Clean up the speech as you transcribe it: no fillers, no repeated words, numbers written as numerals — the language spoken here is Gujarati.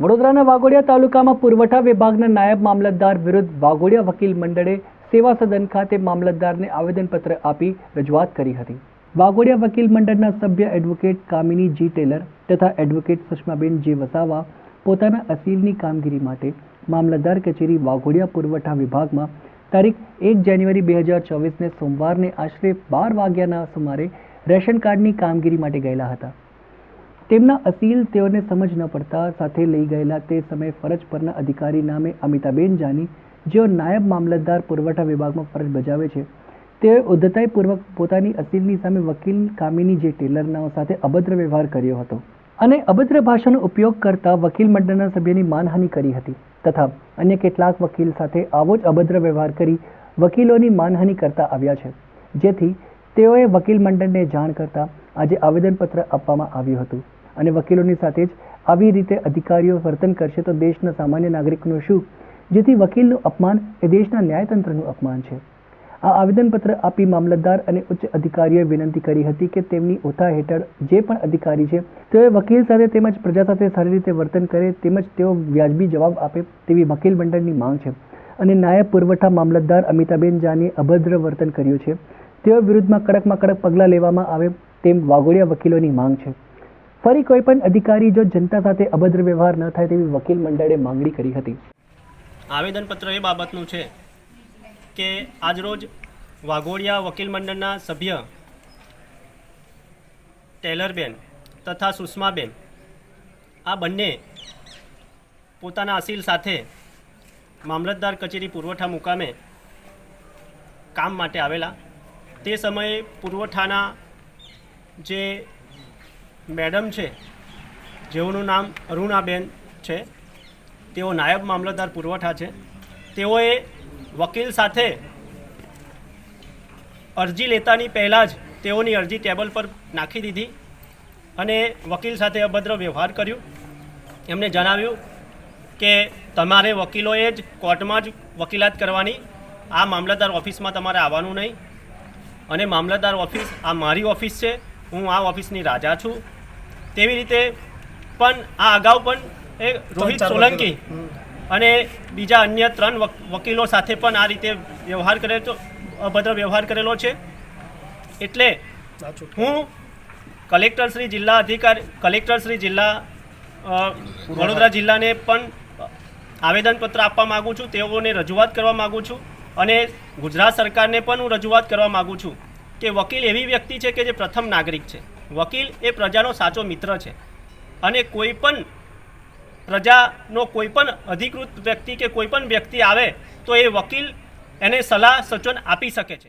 વડોદરાના વાઘોડિયા તાલુકામાં પુરવઠા વિભાગના નાયબ મામલતદાર વિરુદ્ધ વાઘોડિયા વકીલ મંડળે સેવા સદન ખાતે મામલતદારને આવેદનપત્ર આપી રજૂઆત કરી હતી। વાઘોડિયા વકીલ મંડળના સભ્ય એડવોકેટ કામિની જી ટેલર તથા એડવોકેટ સુષ્માબેન જે વસાવા પોતાના અસીલની કામગીરી માટે મામલતદાર કચેરી વાઘોડિયા પુરવઠા વિભાગમાં તારીખ 1 જાન્યુઆરી 2024ને સોમવારને આશરે 12 વાગ્યાના સુમારે રેશન કાર્ડની કામગીરી માટે ગયેલા હતા। તેમના અસીલ તેઓને સમજ ન પડતા સાથે લઈ ગયેલા તે સમયે ફરજ પરના અધિકારી નામે અમિતાબેન જાની, જેઓ નાયબ મામલતદાર પુરવઠા વિભાગમાં ફરજ બજાવે છે, તેઓએ ઉદ્ધતાઈપૂર્વક પોતાની અસીલની સામે વકીલ કામિની જે ટેલરના સાથે અભદ્ર વ્યવહાર કર્યો હતો અને અભદ્ર ભાષાનો ઉપયોગ કરતા વકીલ મંડળના સભ્યની માનહાનિ કરી હતી તથા અન્ય કેટલાક વકીલ સાથે આવો જ અભદ્ર વ્યવહાર કરી વકીલોની માનહાનિ કરતા આવ્યા છે, જેથી તેઓએ વકીલ મંડળને જાણ કરતા આજે આવેદનપત્ર આપવામાં આવ્યું હતું અને વકીલોની સાથે જ આવી રીતે અધિકારીઓ વર્તન કરશે તો દેશના સામાન્ય નાગરિકનું શું, જેથી વકીલનું અપમાન એ દેશના ન્યાયતંત્રનું અપમાન છે। આ આવેદનપત્ર આપી મામલતદાર અને ઉચ્ચ અધિકારીઓએ વિનંતી કરી હતી કે તેમની ઓથા હેઠળ જે પણ અધિકારી છે તેઓએ વકીલ સાથે તેમજ પ્રજા સાથે સારી રીતે વર્તન કરે તેમજ તેઓ વ્યાજબી જવાબ આપે તેવી વકીલ મંડળની માંગ છે અને નાયબ પુરવઠા મામલતદાર અમિતાબેન જાનીએ અભદ્ર વર્તન કર્યું છે, તેઓ વિરુદ્ધમાં કડક પગલાં લેવામાં આવે તેમ વાઘોડિયા વકીલોની માંગ છે। ફરી કોઈપણ અધિકારી જો જનતા સાથે અભદ્ર વ્યવહાર ન થાય તેવી વકીલ મંડળે માંગણી કરી હતી। આવેદનપત્ર એ બાબતનું છે કે આજરોજ વાઘોડિયા વકીલ મંડળના સભ્ય ટેલરબેન તથા સુષ્માબેન આ બંને પોતાના અસીલ સાથે મામલતદાર કચેરી પુરવઠા મુકામે કામ માટે આવેલા। તે સમયે પુરવઠાના જે મેડમ છે, જેઓનું નામ અરુણાબેન છે, તેઓ નાયબ મામલતદાર પુરવઠા છે, તેઓએ વકીલ સાથે અરજી લેતાની પહેલાં જ તેઓની અરજી ટેબલ પર નાખી દીધી અને વકીલ સાથે અભદ્ર વ્યવહાર કર્યું। એમને જણાવ્યું કે તમારે વકીલોએ જ કોર્ટમાં જ વકીલાત કરવાની, આ મામલતદાર ઓફિસમાં તમારે આવવાનું નહીં અને મામલતદાર ઓફિસ આ મારી ઓફિસ છે, હું આ ઓફિસની રાજા છું। તેવી રીતે પણ આ અગાઉ પણ એ રોહિત સોલંકી અને બીજા અન્ય 3 વકીલો સાથે પણ આ રીતે વ્યવહાર કરેલો, અભદ્ર વ્યવહાર કરેલો છે। એટલે હું કલેક્ટર શ્રી જિલ્લા વડોદરા જિલ્લાને પણ આવેદનપત્ર આપવા માગું છું, તેઓને રજૂઆત કરવા માગું છું અને ગુજરાત સરકારને પણ હું રજૂઆત કરવા માગું છું કે વકીલ એવી વ્યક્તિ છે કે જે પ્રથમ નાગરિક છે। વકીલ એ પ્રજાનો સાચો મિત્ર છે અને કોઈ પણ પ્રજાનો કોઈ પણ અધિકૃત વ્યક્તિ કે કોઈ પણ વ્યક્તિ આવે તો એ વકીલ એને સલાહ સૂચન આપી શકે છે।